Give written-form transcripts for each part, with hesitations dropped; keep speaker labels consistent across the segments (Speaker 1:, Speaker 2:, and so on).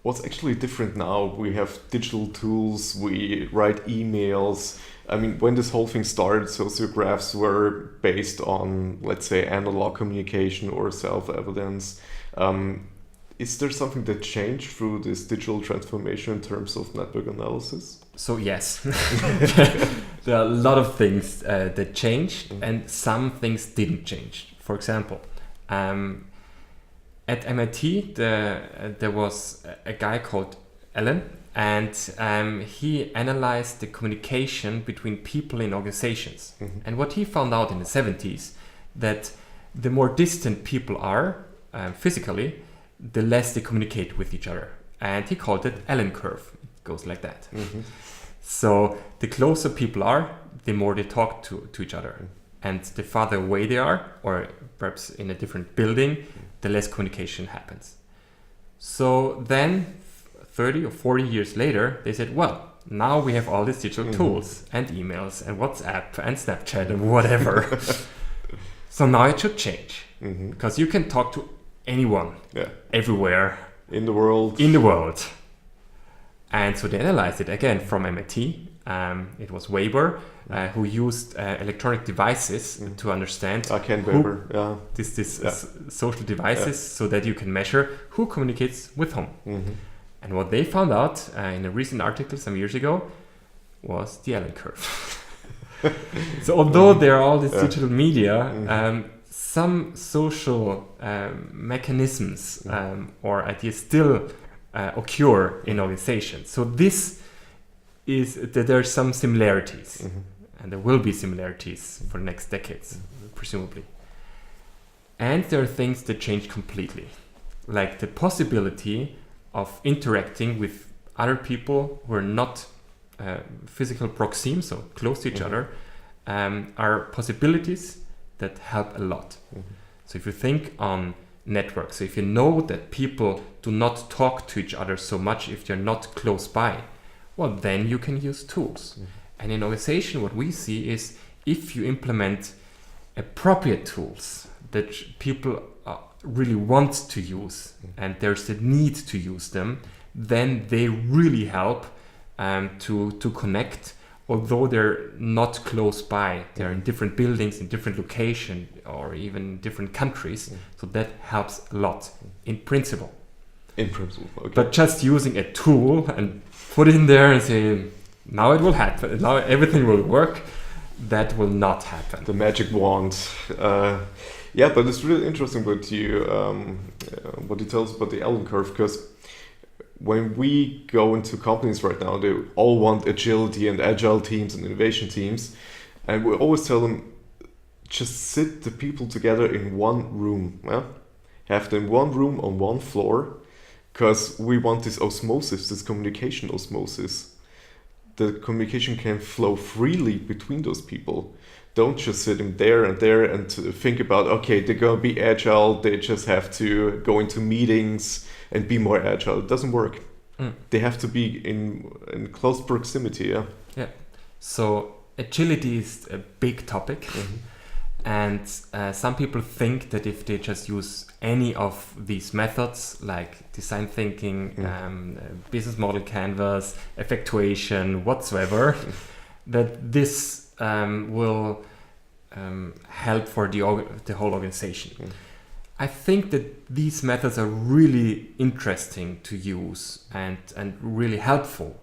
Speaker 1: what's actually different now? We have digital tools, we write emails. I mean, when this whole thing started, sociographs were based on, let's say, analog communication or self-evidence. Is there something that changed through this digital transformation in terms of network analysis?
Speaker 2: So yes, there are a lot of things that changed, and some things didn't change. For example, at MIT, there was a guy called Alan, and he analyzed the communication between people in organizations. And what he found out in the 70s, that the more distant people are physically, the less they communicate with each other. And he called it Allen curve. It goes like that. So the closer people are, the more they talk to each other. And the farther away they are, or perhaps in a different building, the less communication happens. So then 30 or 40 years later, they said, well, now we have all these digital tools and emails and WhatsApp and Snapchat and whatever. So now it should change, because you can talk to anyone, everywhere
Speaker 1: in the world.
Speaker 2: And so they analyzed it again from MIT. It was Weber who used electronic devices to understand social devices, so that you can measure who communicates with whom. And what they found out in a recent article some years ago was the Allen curve. So although there are all these digital media, some social mechanisms or ideas still occur in organizations. So this is that there are some similarities, and there will be similarities for the next decades, presumably. And there are things that change completely, like the possibility of interacting with other people who are not physical proxime, so close to each other, are possibilities that help a lot. So if you think on networks, so if you know that people do not talk to each other so much if they're not close by, well, then you can use tools. And in organization, what we see is if you implement appropriate tools that people really want to use, and there's the need to use them, then they really help to connect, although they're not close by. They're in different buildings, in different locations, or even different countries. So that helps a lot in principle.
Speaker 1: Okay.
Speaker 2: But just using a tool and put it in there and say, now it will happen, now everything will work, that will not happen.
Speaker 1: The magic wand. But it's really interesting what you tell us about the Allen curve, because when we go into companies right now, they all want agility and agile teams and innovation teams, and we always tell them, just sit the people together in one room, have them in one room on one floor, because we want this osmosis, this communication osmosis. The communication can flow freely between those people. Don't just sit in there and think about, okay, they're going to be agile, they just have to go into meetings and be more agile. It doesn't work. They have to be in close proximity.
Speaker 2: So agility is a big topic. And some people think that if they just use any of these methods, like design thinking, business model canvas, effectuation, whatsoever, that this will help for the whole organization. I think that these methods are really interesting to use and really helpful.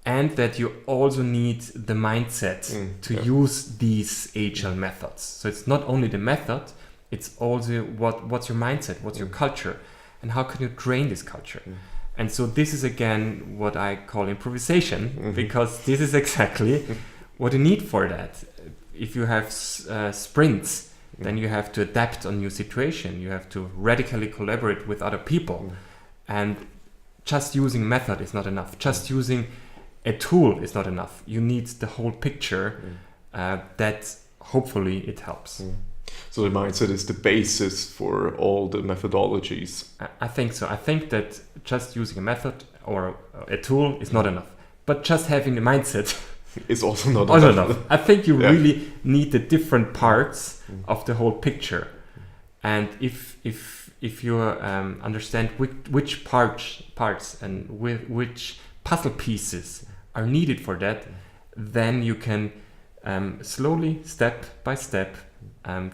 Speaker 2: And that you also need the mindset to use these agile methods. So it's not only the method, it's also what's your mindset, what's your culture, and how can you train this culture. And so this is again what I call improvisation, because this is exactly what you need for that. If you have sprints, then you have to adapt on new situation. You have to radically collaborate with other people. And just using method is not enough. Just using a tool is not enough. You need the whole picture. That hopefully it helps.
Speaker 1: So the mindset is the basis for all the methodologies.
Speaker 2: I think so. I think that just using a method or a tool is not enough. But just having a mindset
Speaker 1: is also not
Speaker 2: enough. I think you really need the different parts of the whole picture. And if if you understand which parts and which puzzle pieces are needed for that, then you can slowly, step by step,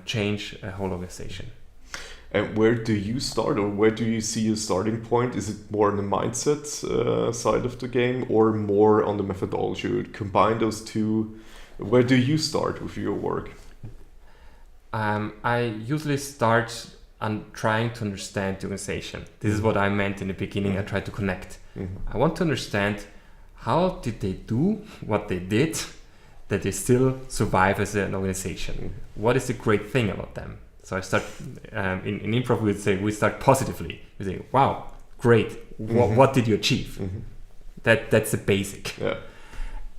Speaker 2: change a whole organization.
Speaker 1: And where do you start, or where do you see a starting point? Is it more on the mindset side of the game, or more on the methodology? You would combine those two. Where do you start with your work?
Speaker 2: I usually start on trying to understand the organization. This is what I meant in the beginning. I try to connect. I want to understand, how did they do what they did that they still survive as an organization? What is the great thing about them? So I start, in improv we would say, we start positively. We say, wow, great, what did you achieve? That's the basic.
Speaker 1: Yeah.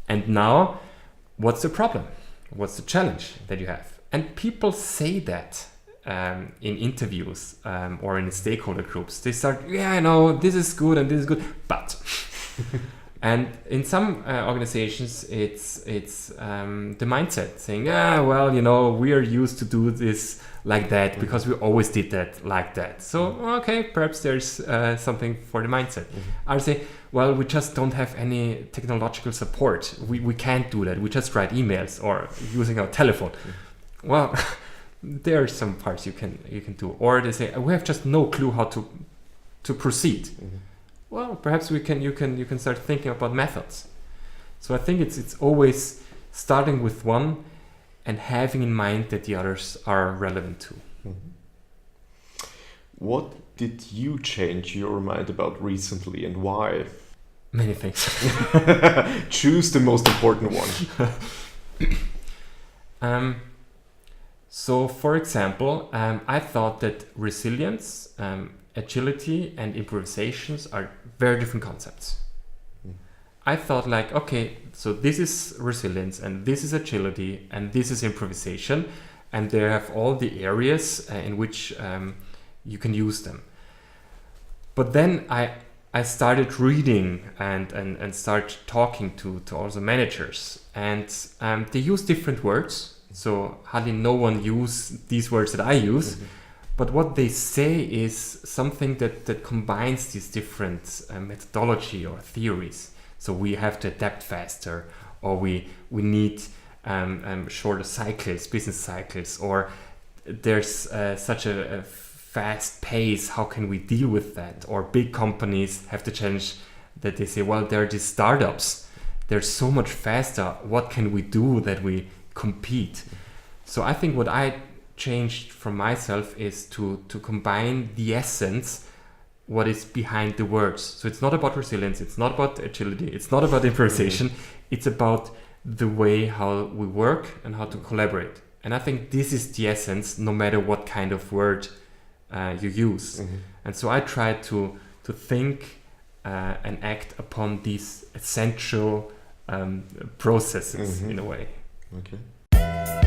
Speaker 2: And now, what's the problem? What's the challenge that you have? And people say that in interviews or in stakeholder groups. They start, yeah, I know, this is good and this is good, but... And in some organizations, it's the mindset saying, well, we are used to do this like that because we always did that like that. So, okay, perhaps there's something for the mindset. I say, well, we just don't have any technological support. We can't do that. We just write emails or using our telephone. Well, there are some parts you can do. Or they say, we have just no clue how to proceed. Well, perhaps you can start thinking about methods. So I think it's always starting with one and having in mind that the others are relevant too.
Speaker 1: What did you change your mind about recently, and why?
Speaker 2: Many things.
Speaker 1: Choose the most important one.
Speaker 2: So, for example, I thought that resilience, agility, and improvisations are very different concepts. I thought like, okay, so this is resilience and this is agility and this is improvisation, and they have all the areas in which you can use them. But then I started reading and start talking to all the managers, and they use different words. So hardly no one use these words that I use. But what they say is something that combines these different methodology or theories. So we have to adapt faster, or we need shorter cycles, business cycles, or there's such a fast pace. How can we deal with that? Or big companies have the challenge that they say, well, there are these startups. They're so much faster. What can we do that we compete? So I think what I changed from myself is to combine the essence, what is behind the words. So it's not about resilience, it's not about agility, it's not about improvisation, it's about the way how we work and how to collaborate. And I think this is the essence, no matter what kind of word you use. And so I try to think and act upon these essential processes in a way.
Speaker 1: Okay.